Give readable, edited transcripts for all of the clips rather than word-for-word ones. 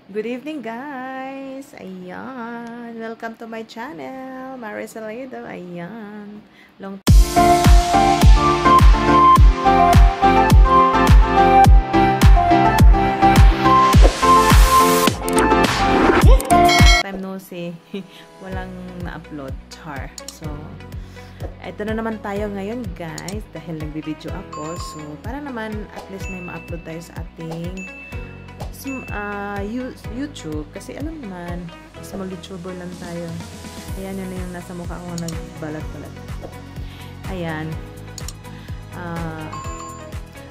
Good evening, guys! Ayan. Welcome to my channel, Maricel Salido. Ayan. Long time no see. Walang na-upload. Char. So, ito na naman tayo ngayon, guys. Dahil nagbibideo ako. So, para naman at least may ma-upload tayo sa ating YouTube, kasi alam naman, small YouTuber lang tayo. Ayan, yun yung nasa mukha ko nagbalat-balat. Ayan.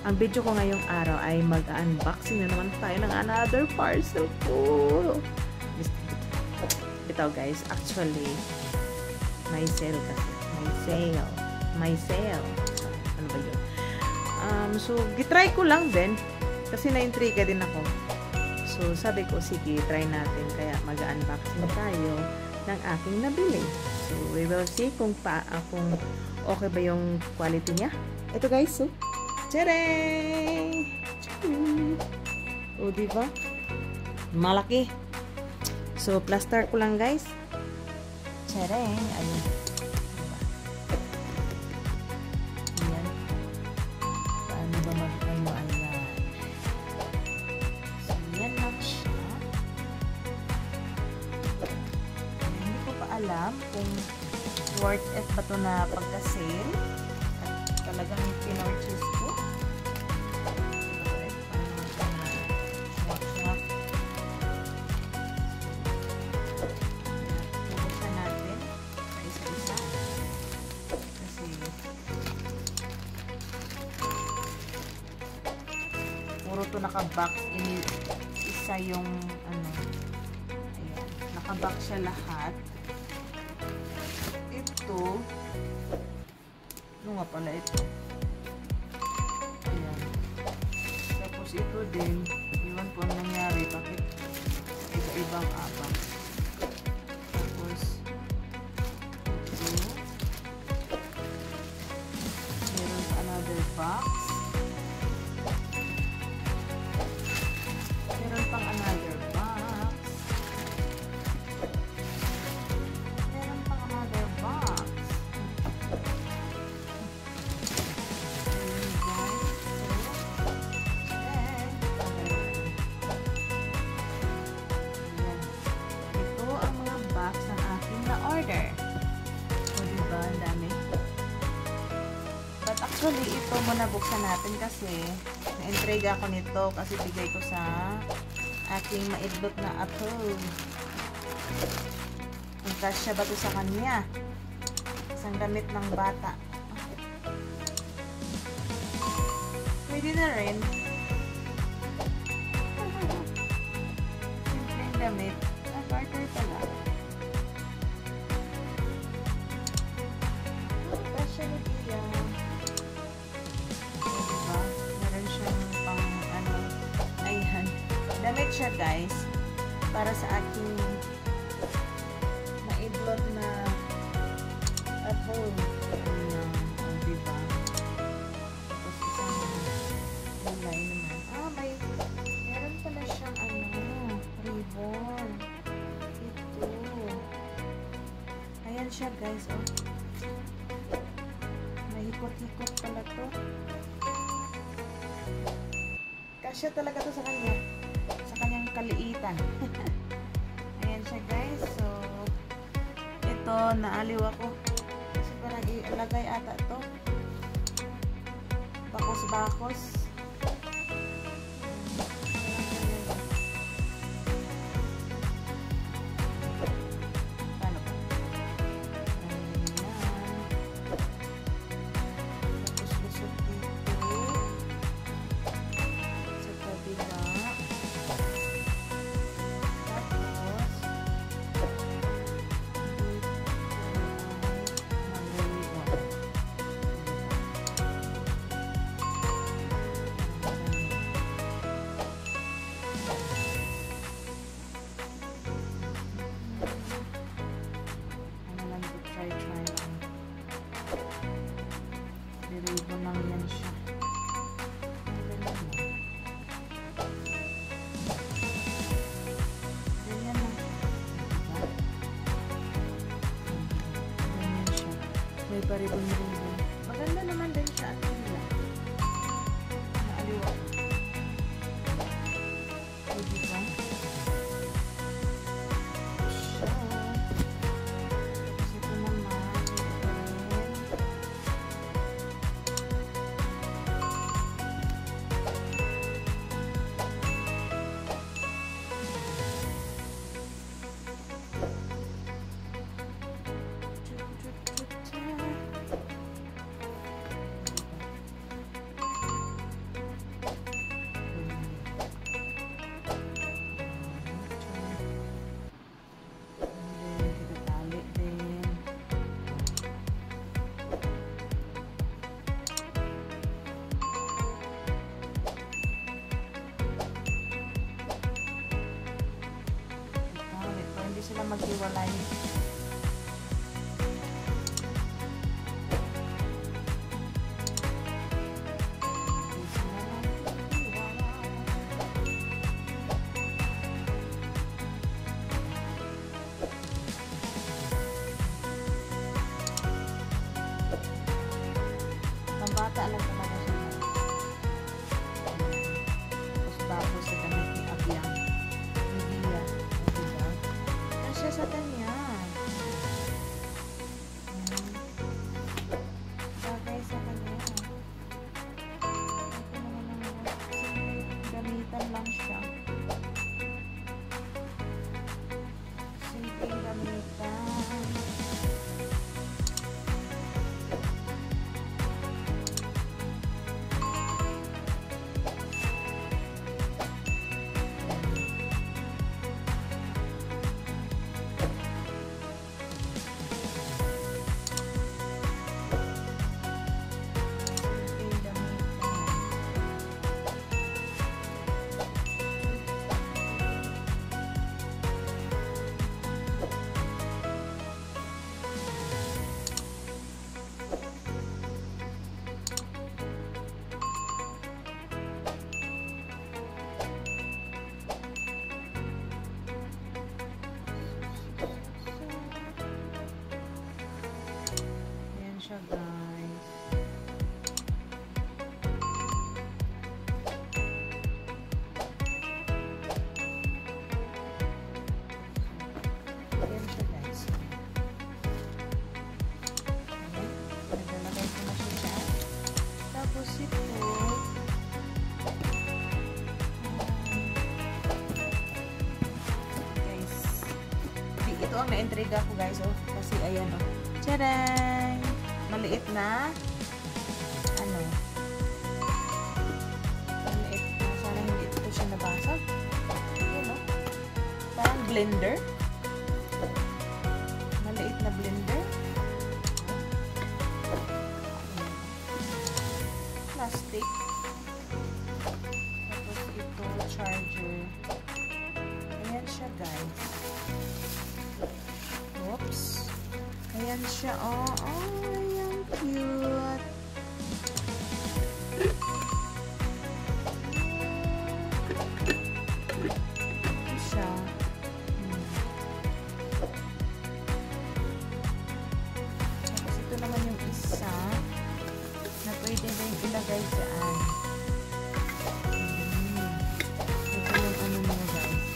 Ang video ko ngayong araw ay mag-unboxing na naman tayo ng another parcel ko. Bitaw, guys. Actually, may sale kasi. May sale. Ano ba yun? So, gitry ko lang din. Kasi na-intriga din ako. So, sabi ko, sige, try natin. Kaya mag-unboxing tayo ng aking nabili. So, we will see kung okay ba yung quality niya. Ito, guys. So, tadang! O, diba? Malaki. So, plaster ko lang, guys. Tadang! Ayun. Ayan. Paano ba mag-ano? Ayan. Yan lang siya. Hindi ko pa alam kung worth it ba ito na pagka-sale at talagang pinorchase ko. Buksan natin sa isa-isa kasi puro ito naka-box. Isa yung ano, ayan, naka-box siya lahat. Ito, ano nga pala ito? Ayan. Tapos ito din, iwan po ang nangyari, bakit iba-ibang abang. Tapos, ito, meron another box. Meron pang another box. Meron pang another box. Ayan, guys. Ayan. Ito ang mga box ng aking na-order. O, diba? Ang dami. But actually, ito muna buksan natin kasi na-intriga ako nito kasi bigay ko sa aking maidlot na apo. Ang kasya ba ito sa kanya? Isang damit ng bata. Pwede na rin. Simpleng damit. Garter pala. Ang kasya ni Tia. Diba? Meron siyang pang ano. Ayan. Damit siya, guys. Para sa aking maidlot na apo. Diba? Tapos isang kulay naman. Meron pala siyang ribbon. Ito. Ayan siya, guys. Oh. May hikot-hikot pala to. Kasya talaga to sa kanya. Sa kanyang kaliitan. Ayan siya, guys. So, ito, naaliw ako. Kasi parang ilagay ata to. Bakos-bakos. Paano ba? Tapos lusot dito. Sa kabila. Tapos dito. pa ribon-ribon. Maganda naman din siya at nila. Naaliwa. O, diba? Siya. Tapos ito naman. Ito rin. Sila maghiwalay. Pambata lang talaga siya. Tapos sa damit ni Abiang. Lidia. Siya sa kanya. Bagay sa kanya. Ito naman ang gamitan lang siya. Simpleng gamitan. Siya, guys. Ayan siya, guys. Ayan. Naglalagay ko na siya dyan. Tapos ito, guys, ito ang na-intriga ko, guys, oh. Kasi ayan, oh. Tcharan! Maliit na maliit na, sana hindi ito siya nabasag. Ayan, oh. Parang blender, maliit na blender. Plastic. Tapos ito charger. Ayan siya, guys. Oops. Ayan siya, oh. Ayan, cute. Ito siya. Tapos ito naman yung isa na pwede na yung ilagay dyan. Ito yung ano mo, guys.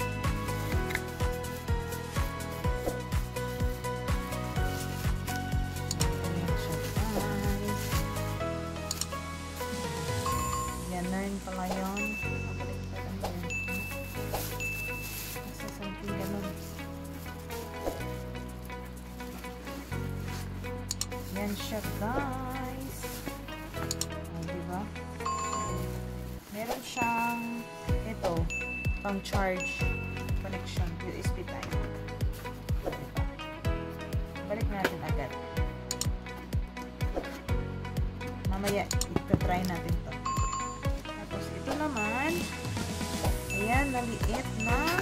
Ganun pala yun. Kasi something ganun. Yan siya, guys. O, diba? Meron siyang ito, pang charge connection, USB type. Diba? Balik natin agad. Mamaya, ito-try natin to. Ito naman, ayan, maliit na.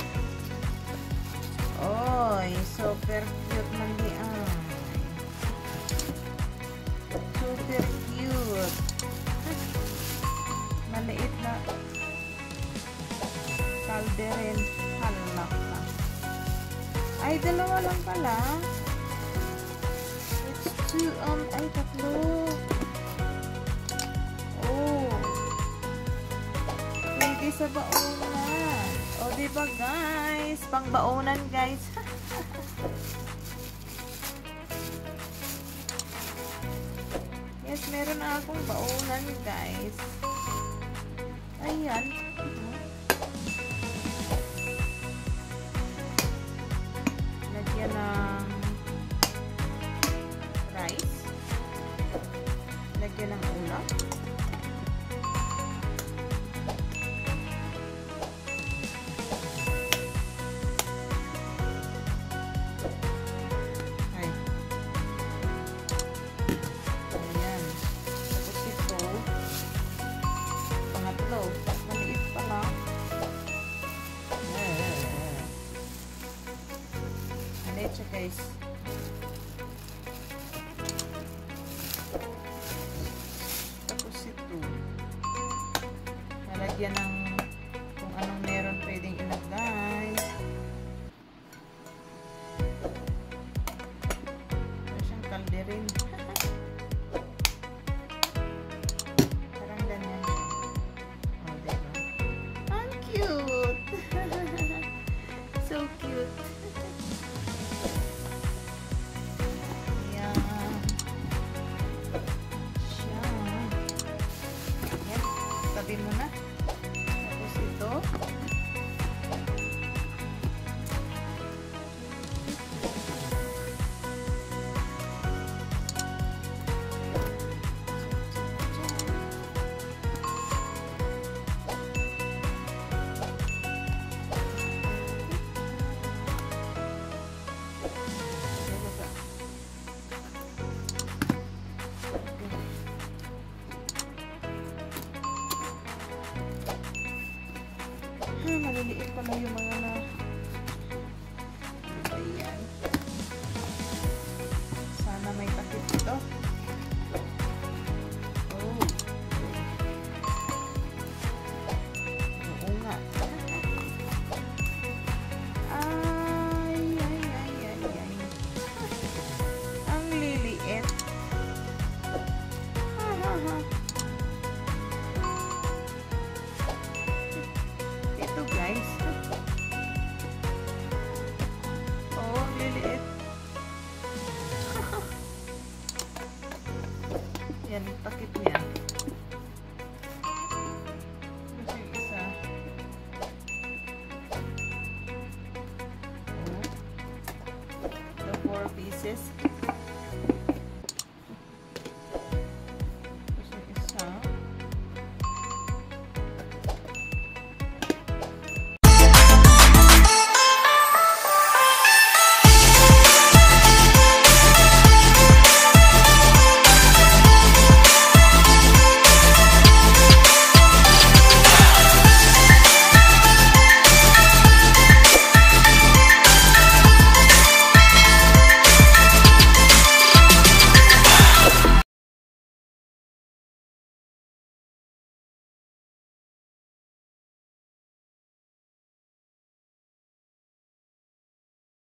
Oy, super cute man diyan. Super cute. Maliit na calderin halak na. Ay, dalawa lang pala. It's Ay, tatlo. Oh. Pwede sa baonan. O, diba guys? Pang baonan, guys. Yes, meron na akong baonan, guys. Ayan. Lagyan ng rice. Lagyan ng ulam. Leche, guys. Tapos ito. Lalagyan ng kung anong meron pwedeng ilagay. Ito siyang kalderin. Parang ganyan. Oh, diba? Ang cute! So cute! Tabi mo na. Tapos ito. Maliliit pala yung mga na. Ayan. Sana may takip ito. Oh. Oo nga. Ay. Ang liliit. Guys. Oh, liliit. Yan, takip niya. Tapos yung isa. Oh. The 4 pieces.